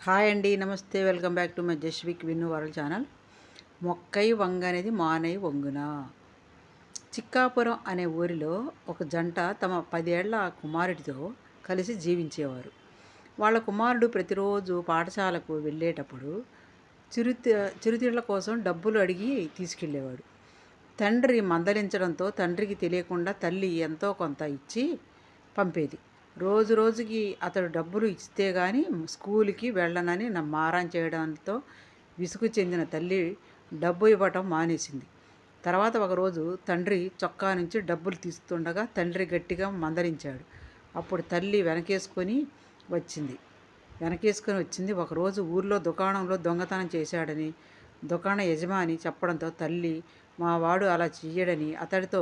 Hi అండి, నమస్తే. Welcome back to my Jasvik Vinnu world channel. మొక్కై వంగ అనేది మానై వంగున. చిక్కాపురం అనే ఊరిలో ఒక జంట తమ 10 ఏళ్ల కుమారుడితో కలిసి జీవించేవారు. వాళ్ళ కుమారుడు ప్రతిరోజు పాఠశాలకు వెళ్ళేటప్పుడు చిరుతిళ్ళ కోసం డబ్బులు అడిగి తీసుకెళ్ళేవాడు. తండ్రి మందలించడంతో తండ్రికి తెలియకుండా తల్లి ఎంతో కొంత ఇచ్చి పంపేది. రోజు రోజుకి అతడు డబ్బులు ఇస్తే గాని స్కూల్కి వెళ్ళనని మారం చేయడంతో విసుగు చెందిన తల్లి డబ్బు ఇవ్వటం మానేసింది. తర్వాత ఒకరోజు తండ్రి చొక్కా నుంచి డబ్బులు తీస్తుండగా తండ్రి గట్టిగా మందలించాడు. అప్పుడు తల్లి వెనకేసుకొని వచ్చింది. ఒకరోజు ఊర్లో దుకాణంలో దొంగతనం చేశాడని దుకాణ యజమాని చెప్పడంతో తల్లి మా వాడు అలా చెయ్యడని అతడితో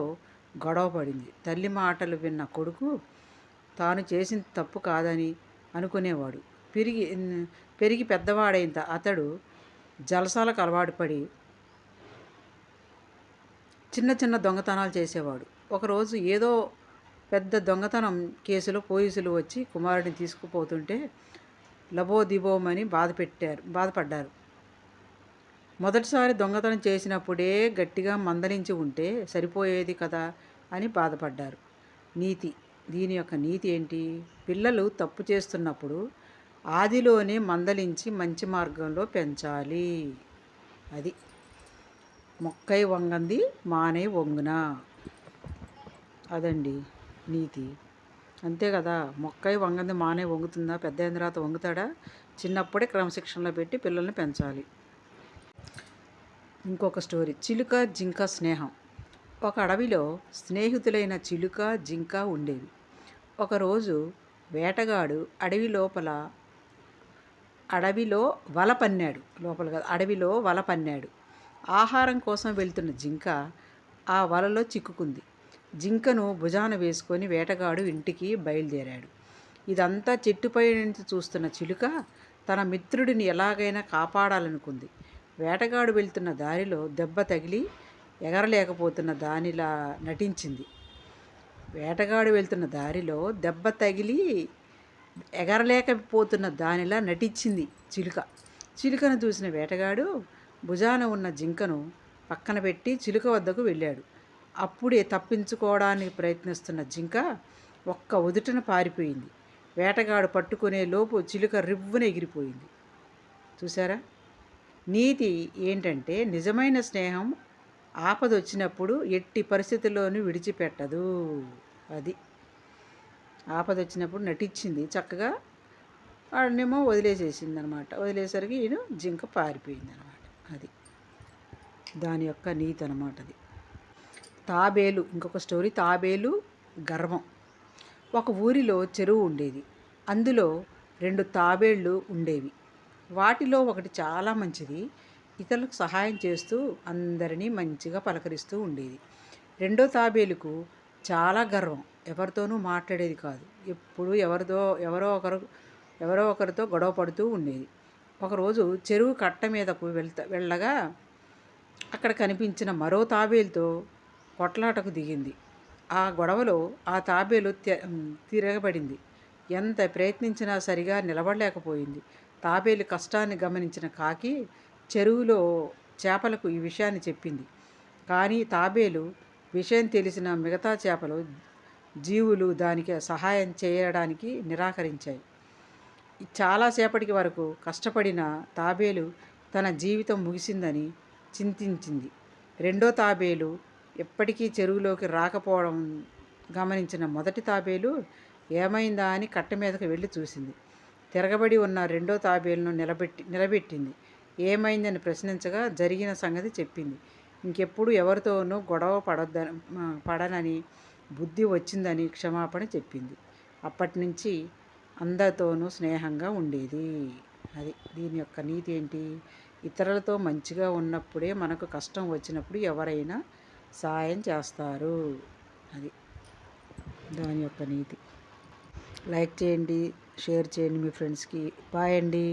గొడవ పడింది. తల్లి మాటలు విన్న కొడుకు తాను చేసింది తప్పు కాదని అనుకునేవాడు. పెరిగి పెద్దవాడైన అతడు జలసాలకు అలవాటు పడి చిన్న చిన్న దొంగతనాలు చేసేవాడు. ఒకరోజు ఏదో పెద్ద దొంగతనం కేసులో పోలీసులు వచ్చి కుమారుడిని తీసుకుపోతుంటే లబోదిబోమని బాధపడ్డారు. మొదటిసారి దొంగతనం చేసినప్పుడే గట్టిగా మందలించి ఉంటే సరిపోయేది కదా అని బాధపడ్డారు. దీని యొక్క నీతి ఏంటి? పిల్లలు తప్పు చేస్తున్నప్పుడు ఆదిలోనే మందలించి మంచి మార్గంలో పెంచాలి. అది మొక్కై వంగంది మానై వంగున. అదండి నీతి. అంతే కదా, మొక్కై వంగంది మానై వంగుతుందా? పెద్ద అయిన తర్వాత వంగుతాడా? చిన్నప్పుడే క్రమశిక్షణలో పెట్టి పిల్లల్ని పెంచాలి. ఇంకొక స్టోరీ, చిలుక జింక స్నేహం. ఒక అడవిలో స్నేహితులైన చిలుక జింక ఉండేవి. ఒకరోజు వేటగాడు అడవిలో వల పన్నాడు. ఆహారం కోసం వెళ్తున్న జింక ఆ వలలో చిక్కుకుంది. జింకను భుజాన వేసుకొని వేటగాడు ఇంటికి బయలుదేరాడు. ఇదంతా చెట్టుపై నుంచి చూస్తున్న చిలుక తన మిత్రుడిని ఎలాగైనా కాపాడాలనుకుంది. వేటగాడు వెళ్తున్న దారిలో దెబ్బ తగిలి ఎగరలేకపోతున్న దానిలా నటించింది. చిలుకను చూసిన వేటగాడు భుజాన ఉన్న జింకను పక్కన పెట్టి చిలుక వద్దకు వెళ్ళాడు. అప్పుడే తప్పించుకోవడానికి ప్రయత్నిస్తున్న జింక ఒక్క ఉదుటన పారిపోయింది. వేటగాడు పట్టుకునే లోపు చిలుక రివ్వున ఎగిరిపోయింది. చూసారా? నీతి ఏంటంటే నిజమైన స్నేహం ఆపదొచ్చినప్పుడు ఎట్టి పరిస్థితుల్లోనూ విడిచిపెట్టదు. అది ఆపదొచ్చినప్పుడు నటించింది చక్కగా, వాడినేమో వదిలేసేసింది అనమాట. వదిలేసరికి ఈయన జింక పారిపోయింది అనమాట. అది దాని యొక్క నీతి అనమాట. అది ఇంకొక స్టోరీ, తాబేలు గర్వం. ఒక ఊరిలో చెరువు ఉండేది. అందులో 2 తాబేళ్ళు ఉండేవి. వాటిలో ఒకటి చాలా మంచిది, ఇతరులకు సహాయం చేస్తూ అందరినీ మంచిగా పలకరిస్తూ ఉండేది. రెండో తాబేలుకు చాలా గర్వం, ఎవరితోనూ మాట్లాడేది కాదు. ఎప్పుడూ ఎవరో ఒకరితో గొడవ పడుతూ ఉండేది. ఒకరోజు చెరువు కట్ట మీదకు వెళ్ళగా అక్కడ కనిపించిన మరో తాబేలుతో కొట్లాటకు దిగింది. ఆ గొడవలో ఆ తాబేలు తిరగబడింది. ఎంత ప్రయత్నించినా సరిగా నిలబడలేకపోయింది. తాబేలు కష్టాన్ని గమనించిన కాకి చెరువులో చేపలకు ఈ విషయాన్ని చెప్పింది. కానీ తాబేలు విషయం తెలిసిన మిగతా జీవులు దానికి సహాయం చేయడానికి నిరాకరించాయి. చాలాసేపటికి వరకు కష్టపడిన తాబేలు తన జీవితం ముగిసిందని చింతించింది. రెండో తాబేలు ఎప్పటికీ చెరువులోకి రాకపోవడం గమనించిన మొదటి తాబేలు ఏమైందా అని కట్ట మీదకు వెళ్ళి చూసింది. తిరగబడి ఉన్న రెండో తాబేలును నిలబెట్టింది. ఏమైందని ప్రశ్నించగా జరిగిన సంగతి చెప్పింది. ఇంకెప్పుడు ఎవరితోనూ గొడవ పడనని బుద్ధి వచ్చిందని క్షమాపణ చెప్పింది. అప్పటి నుంచి అందరితోనూ స్నేహంగా ఉండేది. దీని యొక్క నీతి ఏంటి? ఇతరులతో మంచిగా ఉన్నప్పుడే మనకు కష్టం వచ్చినప్పుడు ఎవరైనా సాయం చేస్తారు. అది దాని యొక్క నీతి. లైక్ చేయండి, షేర్ చేయండి మీ ఫ్రెండ్స్కి. బాయ్ అండి.